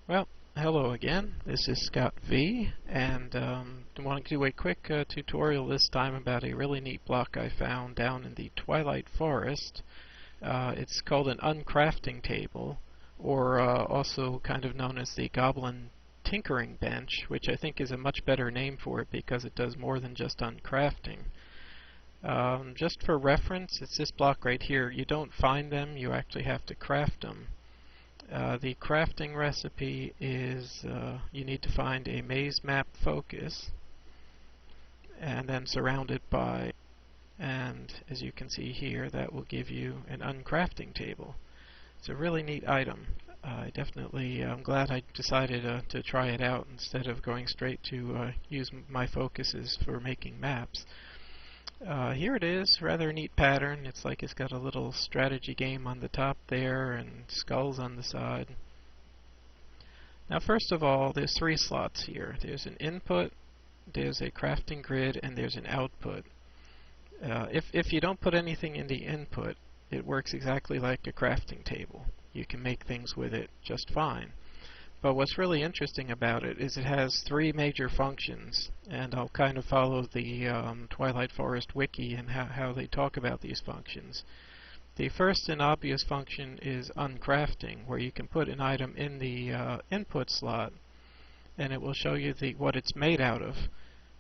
Well, hello again. This is Scott V, and I want to do a quick tutorial this time about a really neat block I found down in the Twilight Forest. It's called an Uncrafting Table, or also kind of known as the Goblin Tinkering Bench, which I think is a much better name for it because it does more than just uncrafting. Just for reference, it's this block right here. You don't find them, you actually have to craft them. The crafting recipe is you need to find a maze map focus and then surround it by, and as you can see here, that will give you an uncrafting table. It's a really neat item. I'm glad I decided to try it out instead of going straight to use my focuses for making maps. Here it is, rather neat pattern. It's like it's got a little strategy game on the top there and skulls on the side. Now first of all, there's three slots here. There's an input, there's a crafting grid, and there's an output. If you don't put anything in the input, it works exactly like a crafting table. You can make things with it just fine. But what's really interesting about it is it has three major functions, and I'll kind of follow the Twilight Forest wiki and how they talk about these functions. The first and obvious function is uncrafting, where you can put an item in the input slot and it will show you what it's made out of.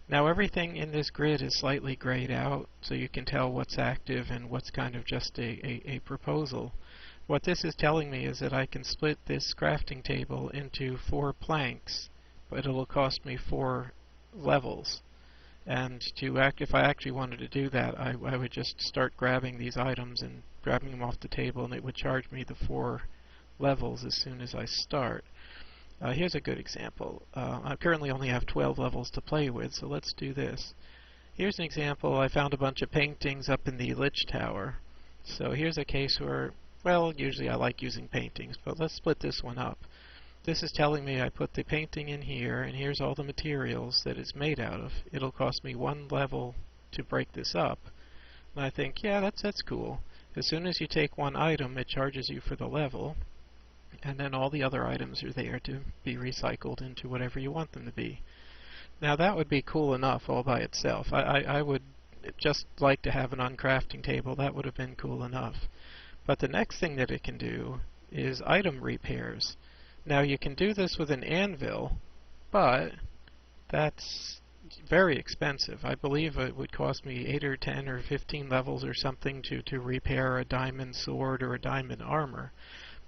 Now everything in this grid is slightly grayed out, so you can tell what's active and what's kind of just a proposal. What this is telling me is that I can split this crafting table into 4 planks, but it will cost me 4 levels. And if I actually wanted to do that, I would just start grabbing these items and grabbing them off the table, and it would charge me the 4 levels as soon as I start. Here's a good example. I currently only have 12 levels to play with, so let's do this. Here's an example. I found a bunch of paintings up in the Lich Tower. So here's a case where, well, usually I like using paintings, but let's split this one up. This is telling me I put the painting in here, and here's all the materials that it's made out of. It'll cost me 1 level to break this up. And I think, yeah, that's cool. As soon as you take one item, it charges you for the level, and then all the other items are there to be recycled into whatever you want them to be. Now that would be cool enough all by itself. I would just like to have an uncrafting table. That would have been cool enough. But the next thing that it can do is item repairs. Now you can do this with an anvil, but that's very expensive. I believe it would cost me 8 or 10 or 15 levels or something to repair a diamond sword or a diamond armor.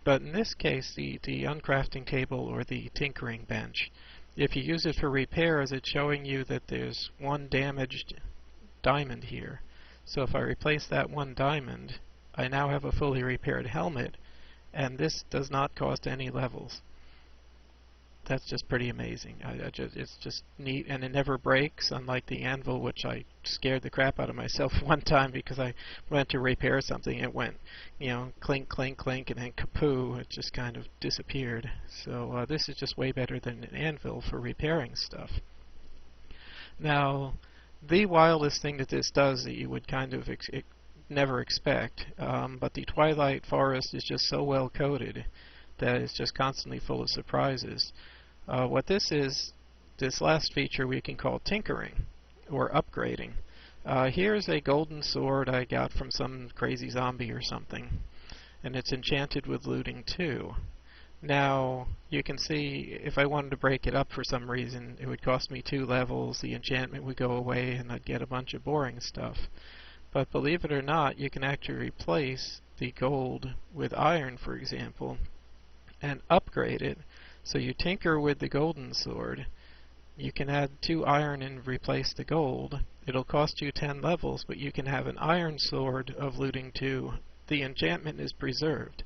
But in this case, the uncrafting table or the tinkering bench, if you use it for repairs, it's showing you that there's 1 damaged diamond here. So if I replace that 1 diamond, I now have a fully repaired helmet, and this does not cost any levels. That's just pretty amazing. It's just neat, and it never breaks, unlike the anvil, which I scared the crap out of myself one time because I went to repair something. It went, clink, clink, clink, and then kapoo, it just kind of disappeared. So this is just way better than an anvil for repairing stuff. Now, the wildest thing that this does that you would kind of never expect, but the Twilight Forest is just so well coded that it's just constantly full of surprises. What this is, this last feature we can call tinkering or upgrading. Here's a golden sword I got from some crazy zombie or something, and it's enchanted with looting too. Now you can see if I wanted to break it up for some reason, it would cost me 2 levels, the enchantment would go away, and I'd get a bunch of boring stuff. But believe it or not, you can actually replace the gold with iron, for example, and upgrade it. So you tinker with the golden sword, you can add 2 iron and replace the gold. It'll cost you 10 levels, but you can have an iron sword of looting 2. The enchantment is preserved.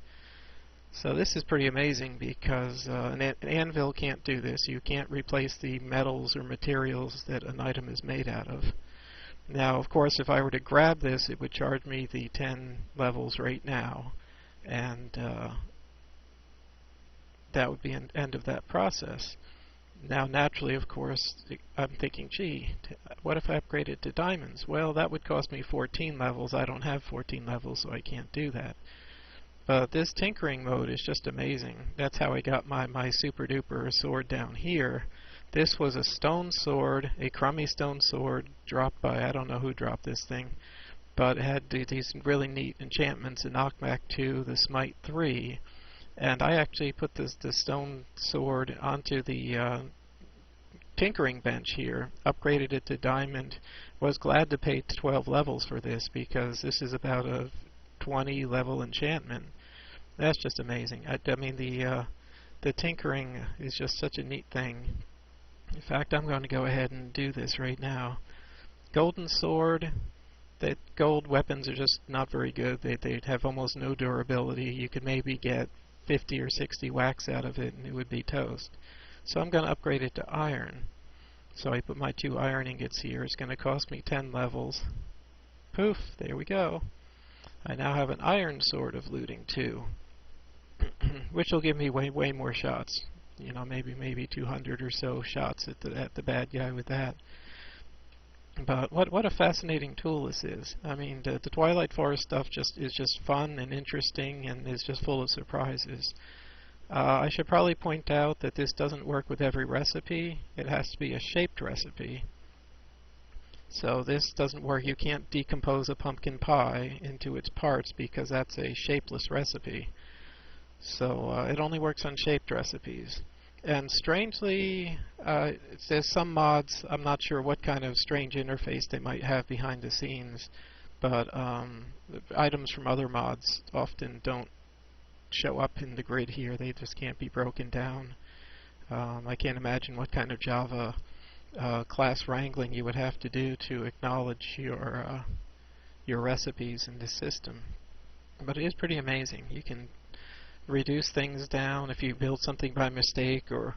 So this is pretty amazing because an anvil can't do this. You can't replace the metals or materials that an item is made out of. Now, of course, if I were to grab this, it would charge me the 10 levels right now, and that would be an end of that process. Now, naturally, of course, I'm thinking, gee, what if I upgrade it to diamonds? Well, that would cost me 14 levels. I don't have 14 levels, so I can't do that. But this tinkering mode is just amazing. That's how I got my super duper sword down here. This was a stone sword, a crummy stone sword dropped by, I don't know who dropped this thing, but it had these really neat enchantments, the knockback 2, the smite 3, and I actually put the stone sword onto the tinkering bench here, upgraded it to diamond, was glad to pay 12 levels for this because this is about a 20 level enchantment. That's just amazing. I mean the tinkering is just such a neat thing. In fact, I'm going to go ahead and do this right now. Golden sword. The gold weapons are just not very good. They have almost no durability. You could maybe get 50 or 60 wax out of it and it would be toast. So I'm going to upgrade it to iron. So I put my 2 iron ingots here. It's going to cost me 10 levels. Poof, there we go. I now have an iron sword of looting too, which will give me way more shots. You know, maybe 200 or so shots at the bad guy with that. But what a fascinating tool this is. I mean, the Twilight Forest stuff is just fun and interesting and is just full of surprises. I should probably point out that this doesn't work with every recipe. It has to be a shaped recipe. So this doesn't work. You can't decompose a pumpkin pie into its parts because that's a shapeless recipe. So it only works on shaped recipes. And strangely, there's some mods, I'm not sure what kind of strange interface they might have behind the scenes, but items from other mods often don't show up in the grid here. They just can't be broken down. I can't imagine what kind of Java class wrangling you would have to do to acknowledge your recipes in this system. But it is pretty amazing. You can reduce things down if you build something by mistake, or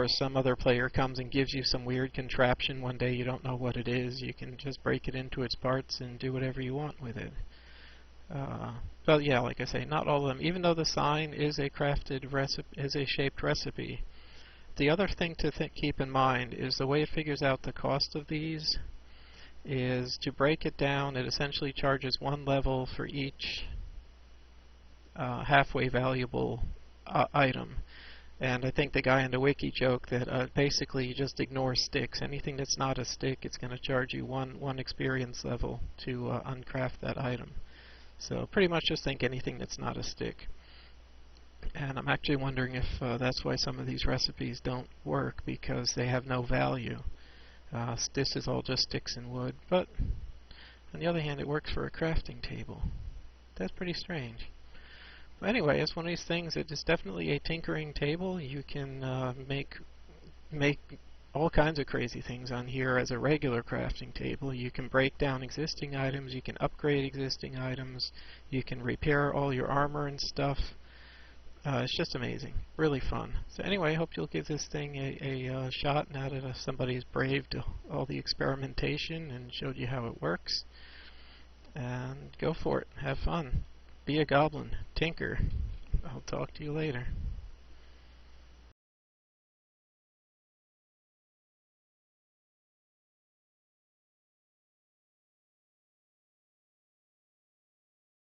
some other player comes and gives you some weird contraption one day you don't know what it is. You can just break it into its parts and do whatever you want with it. But yeah, like I say, not all of them. Even though the sign is a crafted recipe, is a shaped recipe. The other thing to keep in mind is the way it figures out the cost of these is to break it down. It essentially charges 1 level for each halfway valuable item. And I think the guy in the wiki joked that basically you just ignore sticks. Anything that's not a stick, it's going to charge you one experience level to uncraft that item. So pretty much just think anything that's not a stick. And I'm actually wondering if that's why some of these recipes don't work, because they have no value. This is all just sticks and wood. But on the other hand, it works for a crafting table. That's pretty strange. Anyway, it's one of these things that is definitely a tinkering table. You can make all kinds of crazy things on here as a regular crafting table. You can break down existing items, you can upgrade existing items, you can repair all your armor and stuff. It's just amazing. Really fun. So anyway, I hope you'll give this thing a shot now that somebody's braved all the experimentation and showed you how it works. And go for it. Have fun. Be a goblin. Tinker. I'll talk to you later.